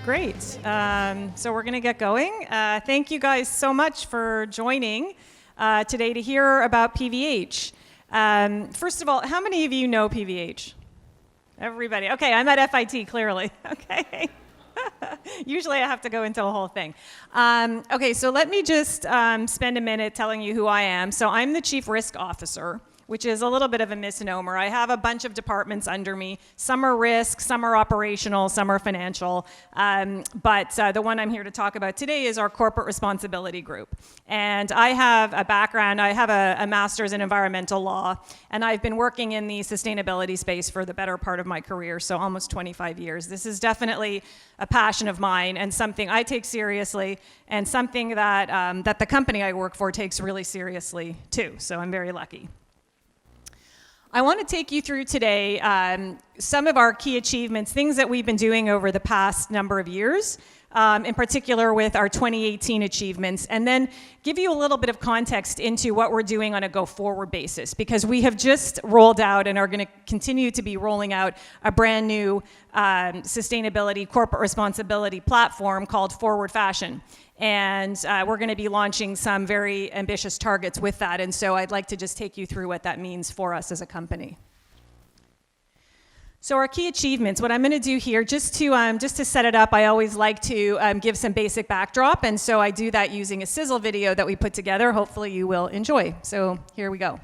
Great. So we're going to get going. Thank you guys so much for joining today to hear about PVH. First of all, how many of you know PVH? Everybody. Okay, I'm at FIT, clearly. Okay. Usually I have to go into a whole thing. Okay, so let me just spend a minute telling you who I am. So I'm the Chief Risk Officer, which is a little bit of a misnomer. I have a bunch of departments under me. Some are risk, some are operational, some are financial. But the one I'm here to talk about today is our corporate responsibility group. And I have a background, I have a master's in environmental law, and I've been working in the sustainability space for the better part of my career, so almost 25 years. This is definitely a passion of mine and something I take seriously, and something that, that the company I work for takes really seriously too, so I'm very lucky. I want to take you through today some of our key achievements, things that we've been doing over the past number of years, in particular with our 2018 achievements, and then give you a little bit of context into what we're doing on a go-forward basis, because we have just rolled out and are going to continue to be rolling out a brand new sustainability corporate responsibility platform called Forward Fashion. And we're going to be launching some very ambitious targets with that. And so I'd like to just take you through what that means for us as a company. So our key achievements, what I'm going to do here, just to set it up, I always like to give some basic backdrop. And so I do that using a sizzle video that we put together. Hopefully you will enjoy. So here we go.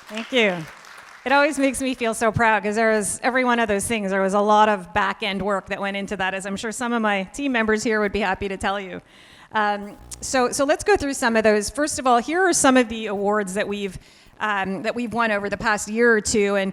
Thank you. It always makes me feel so proud because there was, every one of those things, there was a lot of back-end work that went into that, as I'm sure some of my team members here would be happy to tell you. So let's go through some of those. First of all, here are some of the awards that we've won over the past year or two, and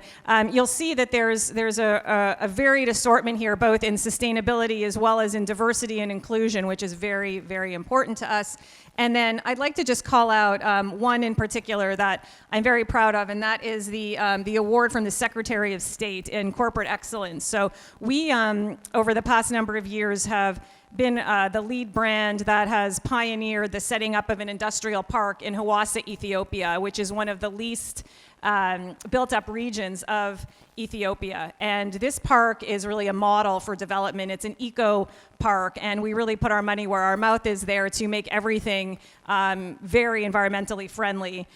you'll see that there's a varied assortment here, both in sustainability as well as in diversity and inclusion, which is very, very important to us. And then I'd like to just call out one in particular that I'm very proud of, and that is the award from the Secretary of State in Corporate Excellence. So we, over the past number of years, have been the lead brand that has pioneered the setting up of an industrial park in Hawassa, Ethiopia, which is one of the least built-up regions of Ethiopia. And this park is really a model for development. It's an eco park, and we really put our money where our mouth is there to make everything very environmentally friendly,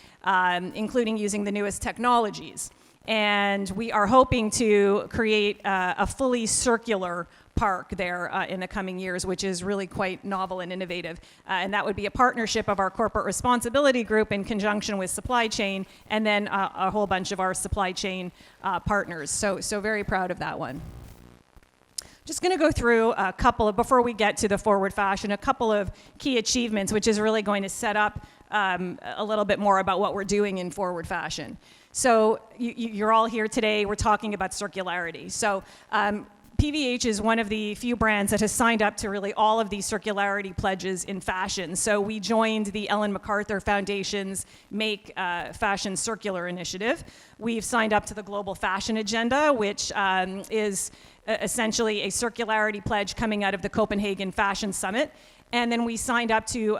including using the newest technologies. And we are hoping to create a fully circular park there in the coming years, which is really quite novel and innovative. And that would be a partnership of our corporate responsibility group in conjunction with supply chain, and then a whole bunch of our supply chain partners. So very proud of that one. Just going to go through a couple of, before we get to the Forward Fashion, a couple of key achievements, which is really going to set up a little bit more about what we're doing in Forward Fashion. So you're all here today, we're talking about circularity. So PVH is one of the few brands that has signed up to really all of these circularity pledges in fashion. So we joined the Ellen MacArthur Foundation's Make Fashion Circular initiative. We've signed up to the Global Fashion Agenda, which is essentially a circularity pledge coming out of the Copenhagen Fashion Summit. And then we signed up to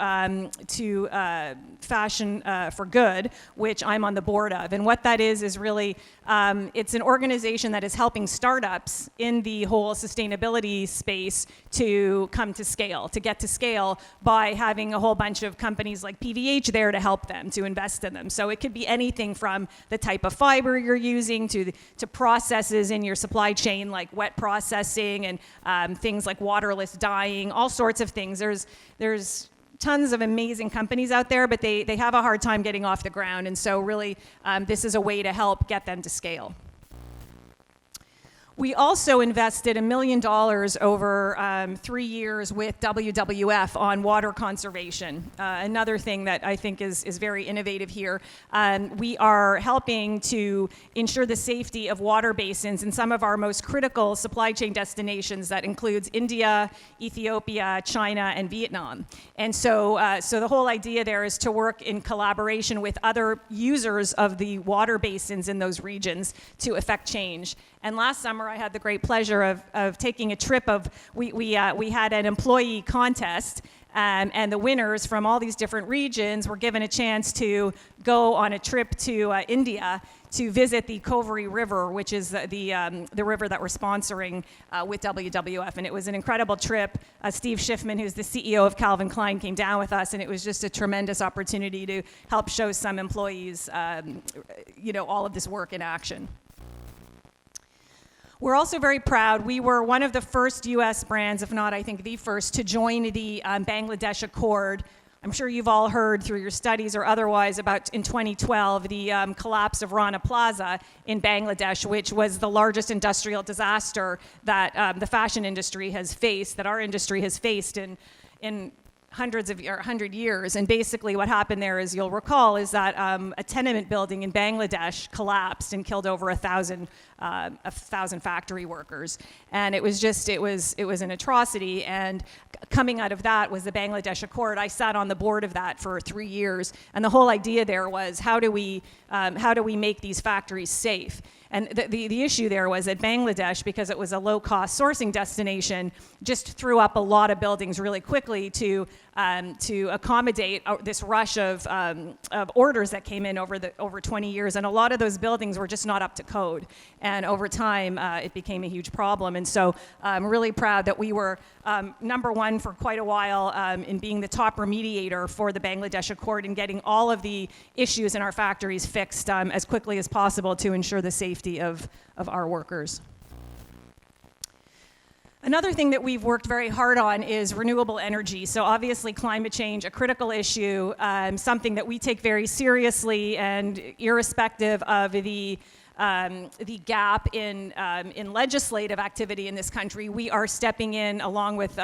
Fashion for Good, which I'm on the board of. And what that is really, it's an organization that is helping startups in the whole sustainability space to come to scale, to get to scale by having a whole bunch of companies like PVH there to help them, to invest in them. So it could be anything from the type of fiber you're using to processes in your supply chain like wet processing and things like waterless dyeing, all sorts of things. There's tons of amazing companies out there, but they have a hard time getting off the ground. And so really, this is a way to help get them to scale. We also invested $1 million over 3 years with WWF on water conservation. Another thing that I think is very innovative here. We are helping to ensure the safety of water basins in some of our most critical supply chain destinations. That includes India, Ethiopia, China, and Vietnam. And so the whole idea there is to work in collaboration with other users of the water basins in those regions to effect change. And last summer, I had the great pleasure of taking a trip we had an employee contest, and the winners from all these different regions were given a chance to go on a trip to India to visit the Cauvery River, which is the river that we're sponsoring with WWF. And it was an incredible trip. Steve Schiffman, who's the CEO of Calvin Klein, came down with us, and it was just a tremendous opportunity to help show some employees all of this work in action. We're also very proud. We were one of the first U.S. brands, if not, I think, the first, to join the Bangladesh Accord. I'm sure you've all heard through your studies or otherwise about, in 2012, the collapse of Rana Plaza in Bangladesh, which was the largest industrial disaster that the fashion industry has faced, that our industry has faced in 100 years. And basically what happened there, as you'll recall, is that a tenement building in Bangladesh collapsed and killed over 1,000 factory workers. And it was an atrocity. And coming out of that was the Bangladesh Accord. I sat on the board of that for 3 years. And the whole idea there was, how do we make these factories safe? And the issue there was that Bangladesh, because it was a low-cost sourcing destination, just threw up a lot of buildings really quickly to accommodate this rush of orders that came in over 20 years. And a lot of those buildings were just not up to code. And over time, it became a huge problem. And so I'm really proud that we were number one for quite a while in being the top remediator for the Bangladesh Accord and getting all of the issues in our factories fixed as quickly as possible to ensure the safety of our workers. Another thing that we've worked very hard on is renewable energy. So obviously climate change, a critical issue, something that we take very seriously, and irrespective of the gap in legislative activity in this country, we are stepping in along with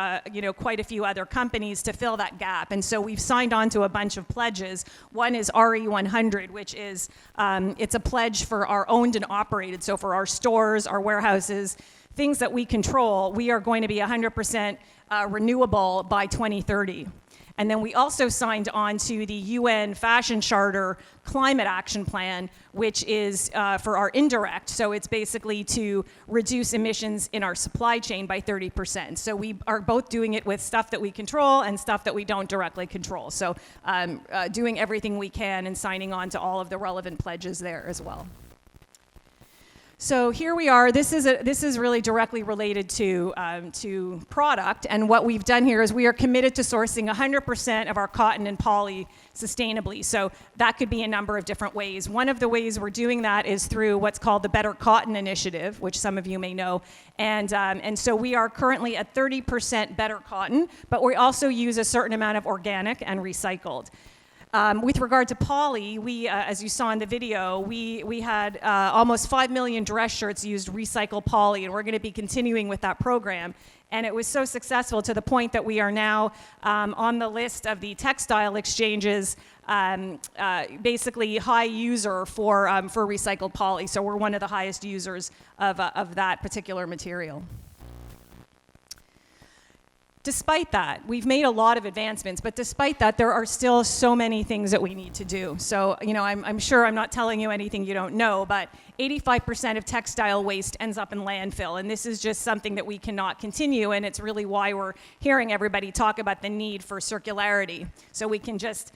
quite a few other companies to fill that gap. And so we've signed on to a bunch of pledges. One is RE100, which is it's a pledge for our owned and operated. So for our stores, our warehouses, things that we control, we are going to be 100% renewable by 2030. And then we also signed on to the UN Fashion Charter Climate Action Plan, which is for our indirect. So it's basically to reduce emissions in our supply chain by 30%. So we are both doing it with stuff that we control and stuff that we don't directly control. So doing everything we can and signing on to all of the relevant pledges there as well. So here we are. This is really directly related to product, and what we've done here is we are committed to sourcing 100% of our cotton and poly sustainably. So that could be a number of different ways. One of the ways we're doing that is through what's called the Better Cotton Initiative, which some of you may know, and so we are currently at 30% better cotton, but we also use a certain amount of organic and recycled. With regard to poly, we, as you saw in the video, we had almost 5 million dress shirts used recycled poly, and we're going to be continuing with that program. And it was so successful to the point that we are now on the list of the textile exchanges, basically high user for recycled poly. So we're one of the highest users of that particular material. despite that, we've made a lot of advancements, but despite that, there are still so many things that we need to do. So, I'm sure I'm not telling you anything you don't know, but 85% of textile waste ends up in landfill, and this is just something that we cannot continue, and it's really why we're hearing everybody talk about the need for circularity, so we can just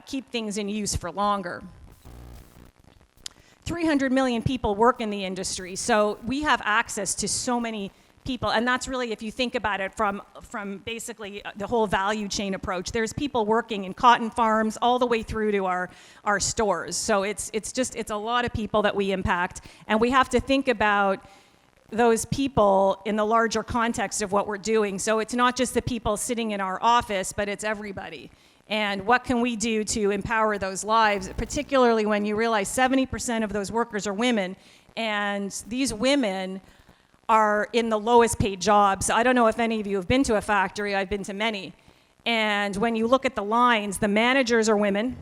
keep things in use for longer. 300 million people work in the industry, so we have access to so many people, and that's really, if you think about it from basically the whole value chain approach, there's people working in cotton farms all the way through to our stores. So it's a lot of people that we impact, and we have to think about those people in the larger context of what we're doing. So it's not just the people sitting in our office, but it's everybody. And what can we do to empower those lives, particularly when you realize 70% of those workers are women, and these women are in the lowest paid jobs. I don't know if any of you have been to a factory. I've been to many. And when you look at the lines, the managers are women,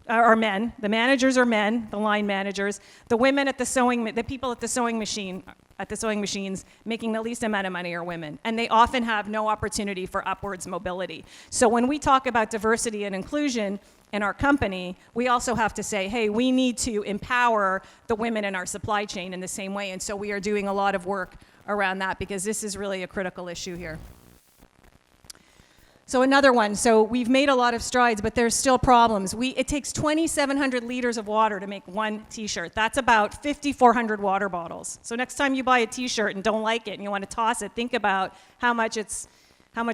or men. The managers are men, the line managers. The women at the people at the sewing machines making the least amount of money are women. And they often have no opportunity for upwards mobility. So when we talk about diversity and inclusion in our company, we also have to say, hey, we need to empower the women in our supply chain in the same way. And so we are doing a lot of work around that, because this is really a critical issue here. So another one, so we've made a lot of strides, but there's still problems. It takes 2,700 liters of water to make one t-shirt. That's about 5,400 water bottles. So next time you buy a t-shirt and don't like it and you want to toss it, think about how much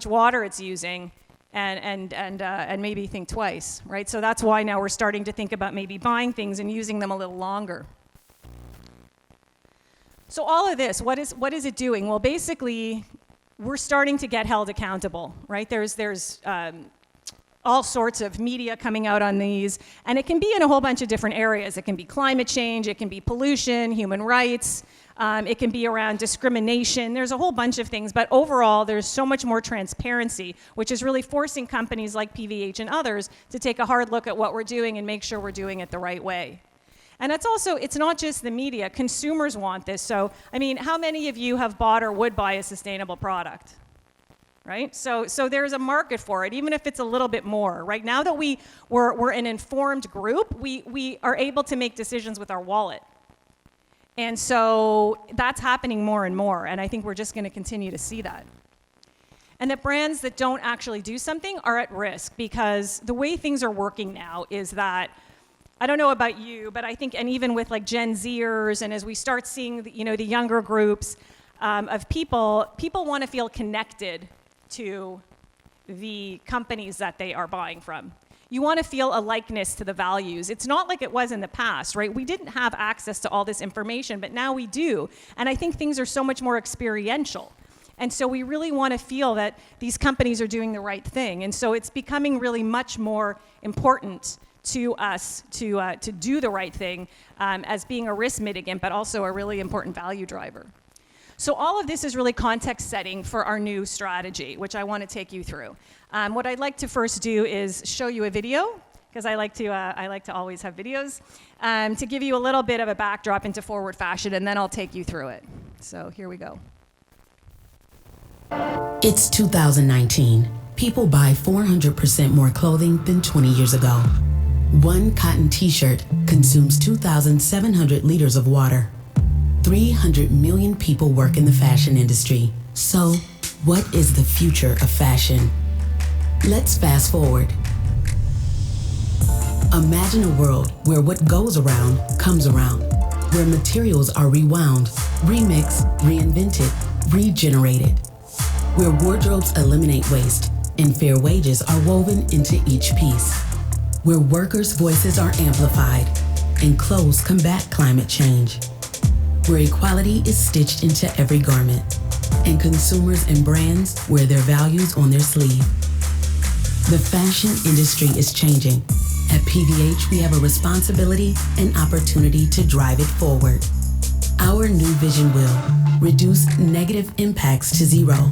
water it's using, and maybe think twice, right? So that's why now we're starting to think about maybe buying things and using them a little longer. So all of this, what is it doing? Well, basically, we're starting to get held accountable, right? There's all sorts of media coming out on these, and it can be in a whole bunch of different areas. It can be climate change, it can be pollution, human rights, it can be around discrimination. There's a whole bunch of things, but overall, there's so much more transparency, which is really forcing companies like PVH and others to take a hard look at what we're doing and make sure we're doing it the right way. And it's not just the media. Consumers want this. So, how many of you have bought or would buy a sustainable product? Right? So there's a market for it, even if it's a little bit more. Right now that we're an informed group, we are able to make decisions with our wallet. And so that's happening more and more, and I think we're just going to continue to see that. And that brands that don't actually do something are at risk, because the way things are working now is that, I don't know about you, but I think, and even with like Gen Zers, and as we start seeing the younger groups of people want to feel connected to the companies that they are buying from. You want to feel a likeness to the values. It's not like it was in the past, right? We didn't have access to all this information, but now we do. And I think things are so much more experiential. And so we really want to feel that these companies are doing the right thing. And so it's becoming really much more important to us to do the right thing as being a risk mitigant, but also a really important value driver. So all of this is really context setting for our new strategy, which I want to take you through. What I'd like to first do is show you a video, because I like to always have videos, to give you a little bit of a backdrop into forward fashion, and then I'll take you through it. So here we go. It's 2019. People buy 400% more clothing than 20 years ago. One cotton t-shirt consumes 2,700 liters of water. 300 million people work in the fashion industry. So, what is the future of fashion? Let's fast forward. Imagine a world where what goes around comes around, where materials are rewound, remixed, reinvented, regenerated, where wardrobes eliminate waste and fair wages are woven into each piece, where workers' voices are amplified and clothes combat climate change, where equality is stitched into every garment, and consumers and brands wear their values on their sleeve. The fashion industry is changing. At PVH, we have a responsibility and opportunity to drive it forward. Our new vision will reduce negative impacts to zero.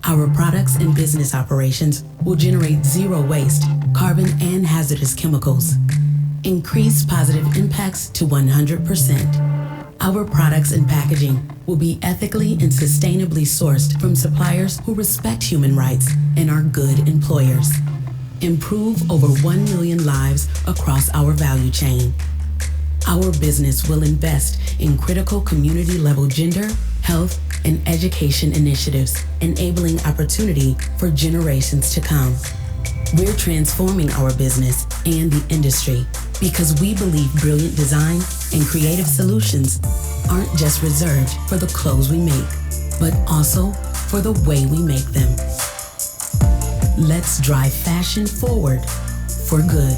Our products and business operations will generate zero waste, carbon, and hazardous chemicals. Increase positive impacts to 100%. Our products and packaging will be ethically and sustainably sourced from suppliers who respect human rights and are good employers. Improve over 1 million lives across our value chain. Our business will invest in critical community-level gender, health, and education initiatives, enabling opportunity for generations to come. We're transforming our business and the industry because we believe brilliant design and creative solutions aren't just reserved for the clothes we make, but also for the way we make them. Let's drive fashion forward for good.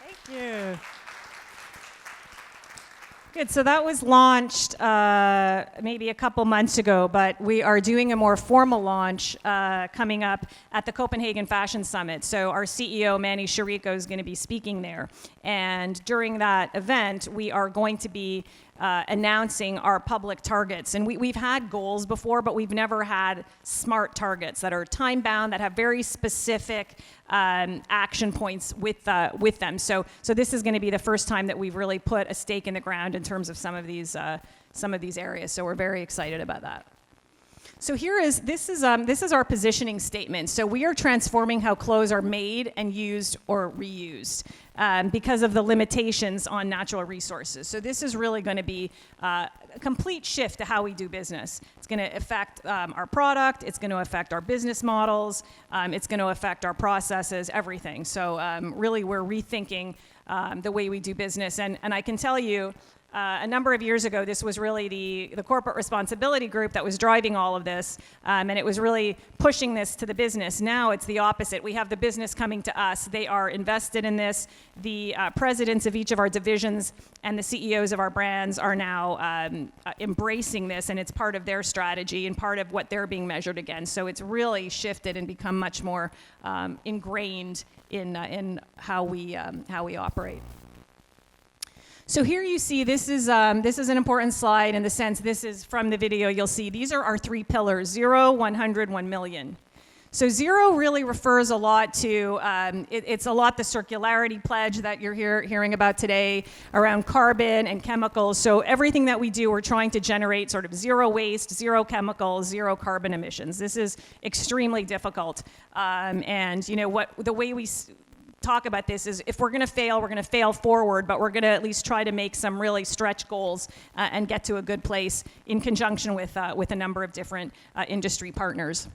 Thank you. Good, so that was launched maybe a couple months ago, but we are doing a more formal launch coming up at the Copenhagen Fashion Summit. So our CEO, Manny Chirico, is going to be speaking there. And during that event, we are going to be announcing our public targets. And we've had goals before, but we've never had SMART targets that are time-bound, that have very specific action points with them. So this is going to be the first time that we've really put a stake in the ground in terms of some of these areas. So we're very excited about that. So this is our positioning statement. So we are transforming how clothes are made and used or reused because of the limitations on natural resources. So this is really going to be a complete shift to how we do business. It's going to affect our product. It's going to affect our business models. It's going to affect our processes, everything. So really, we're rethinking the way we do business. And I can tell you, a number of years ago, this was really the corporate responsibility group that was driving all of this, and it was really pushing this to the business. Now it's the opposite. We have the business coming to us. They are invested in this. The presidents of each of our divisions and the CEOs of our brands are now embracing this, and it's part of their strategy and part of what they're being measured against. So it's really shifted and become much more ingrained in how we operate. So here you see, this is an important slide in the sense, this is from the video, you'll see these are our 3 pillars, 0, 100, 1 million. So 0 really refers a lot to, it's a lot the circularity pledge that you're hearing about today around carbon and chemicals. So everything that we do, we're trying to generate sort of 0 waste, 0 chemicals, 0 carbon emissions. This is extremely difficult. And you know what, the way we talk about this is if we're going to fail forward, but we're going to at least try to make some really stretch goals and get to a good place in conjunction with a number of different industry partners.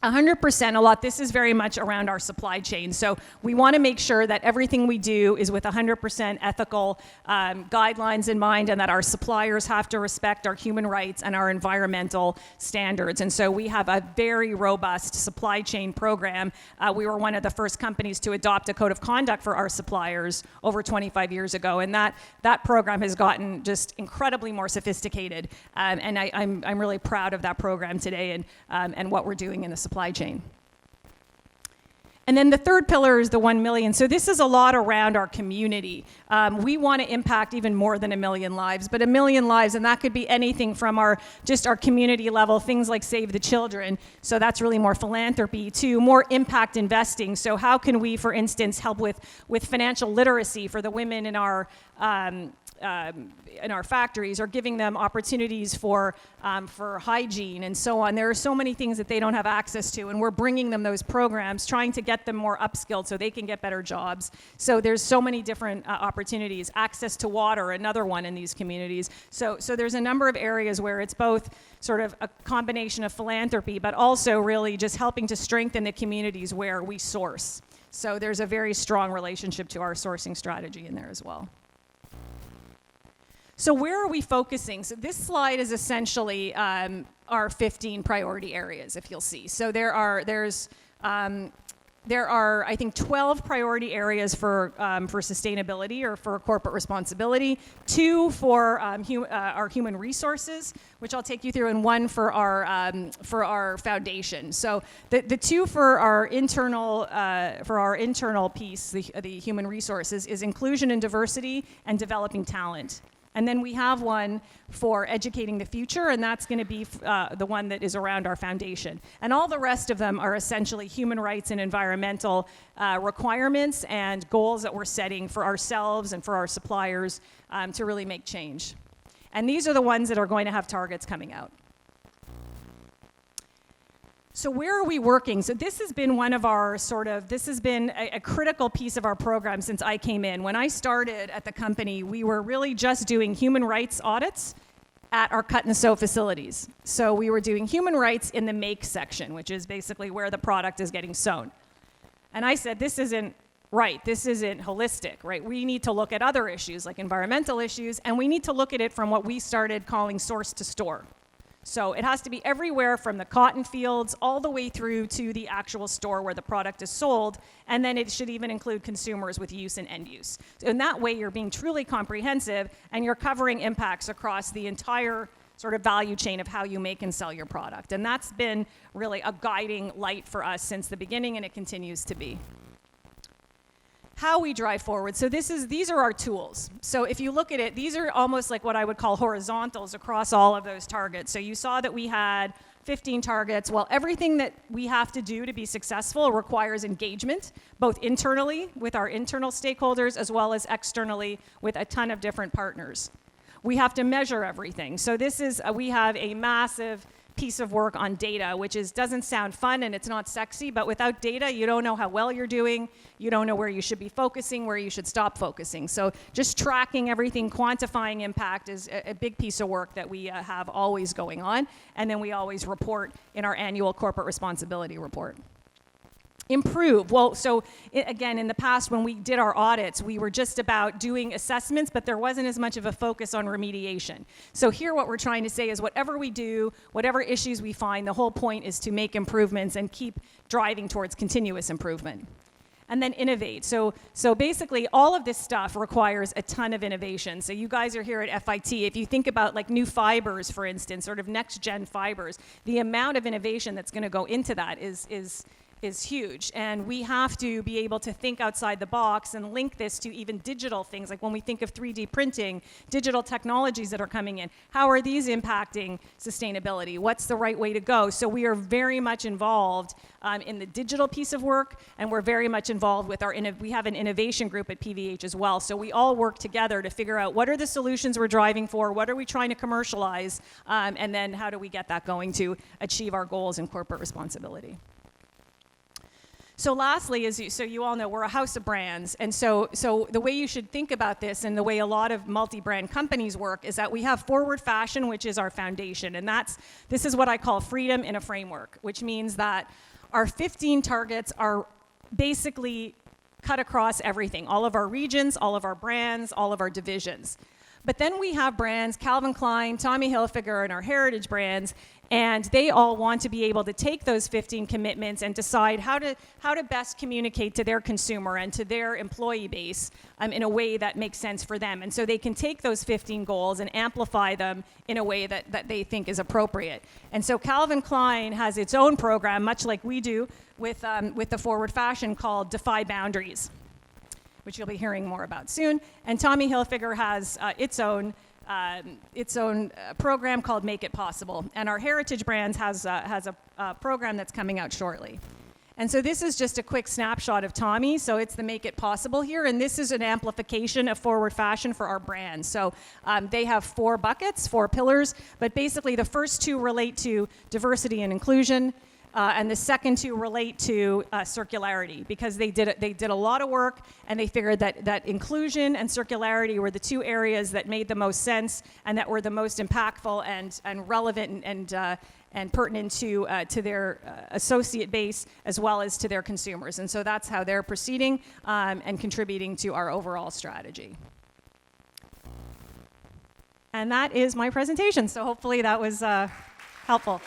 100% a lot. This is very much around our supply chain. So we want to make sure that everything we do is with 100% ethical guidelines in mind, and that our suppliers have to respect our human rights and our environmental standards. And so we have a very robust supply chain program. We were one of the first companies to adopt a code of conduct for our suppliers over 25 years ago. And that program has gotten just incredibly more sophisticated. And I'm really proud of that program today and what we're doing in the supply chain. And then the third pillar is the 1 million. So this is a lot around our community. We want to impact even more than 1 million lives, but 1 million lives, and that could be anything from our community level, things like Save the Children. So that's really more philanthropy, to more impact investing. So how can we, for instance, help with financial literacy for the women in our factories, or giving them opportunities for hygiene and so on. There are so many things that they don't have access to, and we're bringing them those programs, trying to get them more upskilled so they can get better jobs. So there's so many different opportunities. Access to water, another one in these communities. So there's a number of areas where it's both sort of a combination of philanthropy, but also really just helping to strengthen the communities where we source. So there's a very strong relationship to our sourcing strategy in there as well. So where are we focusing? So this slide is essentially our 15 priority areas, if you'll see. So there are, I think, 12 priority areas for sustainability or for corporate responsibility, 2 for our human resources, which I'll take you through, and 1 for our foundation. So the 2 for our internal piece, the human resources, is inclusion and diversity and developing talent. And then we have one for educating the future, and that's going to be the one that is around our foundation. And all the rest of them are essentially human rights and environmental requirements and goals that we're setting for ourselves and for our suppliers to really make change. And these are the ones that are going to have targets coming out. So where are we working? So this has been one of our this has been a critical piece of our program since I came in. When I started at the company, we were really just doing human rights audits at our cut and sew facilities. So we were doing human rights in the make section, which is basically where the product is getting sewn. And I said, this isn't right, this isn't holistic, right? We need to look at other issues like environmental issues, and we need to look at it from what we started calling source to store. So it has to be everywhere from the cotton fields all the way through to the actual store where the product is sold, and then it should even include consumers with use and end use. So in that way, you're being truly comprehensive, and you're covering impacts across the entire sort of value chain of how you make and sell your product. And that's been really a guiding light for us since the beginning, and it continues to be. How we drive forward. So these are our tools. So if you look at it, these are almost like what I would call horizontals across all of those targets. So you saw that we had 15 targets. Well, everything that we have to do to be successful requires engagement, both internally with our internal stakeholders as well as externally with a ton of different partners. We have to measure everything. So we have a massive piece of work on data, which doesn't sound fun and it's not sexy, but without data, you don't know how well you're doing, you don't know where you should be focusing, where you should stop focusing. So just tracking everything, quantifying impact is a big piece of work that we have always going on, and then we always report in our annual corporate responsibility report. Improve. Well, so again, in the past when we did our audits, we were just about doing assessments, but there wasn't as much of a focus on remediation. So here what we're trying to say is whatever we do, whatever issues we find, the whole point is to make improvements and keep driving towards continuous improvement. And then innovate. So basically all of this stuff requires a ton of innovation. So you guys are here at FIT. If you think about like new fibers, for instance, sort of next gen fibers, the amount of innovation that's going to go into that is huge, and we have to be able to think outside the box and link this to even digital things, like when we think of 3D printing, digital technologies that are coming in, how are these impacting sustainability? What's the right way to go? So we are very much involved in the digital piece of work, and we're very much involved with we have an innovation group at PVH as well, so we all work together to figure out what are the solutions we're driving for, what are we trying to commercialize, and then how do we get that going to achieve our goals in corporate responsibility. So lastly, so you all know, we're a house of brands, and so the way you should think about this and the way a lot of multi-brand companies work is that we have forward fashion, which is our foundation, and this is what I call freedom in a framework, which means that our 15 targets are basically cut across everything, all of our regions, all of our brands, all of our divisions. But then we have brands, Calvin Klein, Tommy Hilfiger, and our heritage brands, and they all want to be able to take those 15 commitments and decide how to best communicate to their consumer and to their employee base in a way that makes sense for them. And so they can take those 15 goals and amplify them in a way that they think is appropriate. And so Calvin Klein has its own program, much like we do with the Forward Fashion, called Defy Boundaries, which you'll be hearing more about soon. And Tommy Hilfiger has its own program called Make It Possible. And our Heritage Brands has a program that's coming out shortly. And so this is just a quick snapshot of Tommy. So it's the Make It Possible here. And this is an amplification of Forward Fashion for our brand. So they have 4 buckets, 4 pillars. But basically the first 2 relate to diversity and inclusion. And the second 2 relate to circularity, because they did a lot of work, and they figured that inclusion and circularity were the 2 areas that made the most sense and that were the most impactful and relevant and pertinent to their associate base as well as to their consumers. And so that's how they're proceeding and contributing to our overall strategy. And that is my presentation. So hopefully that was helpful.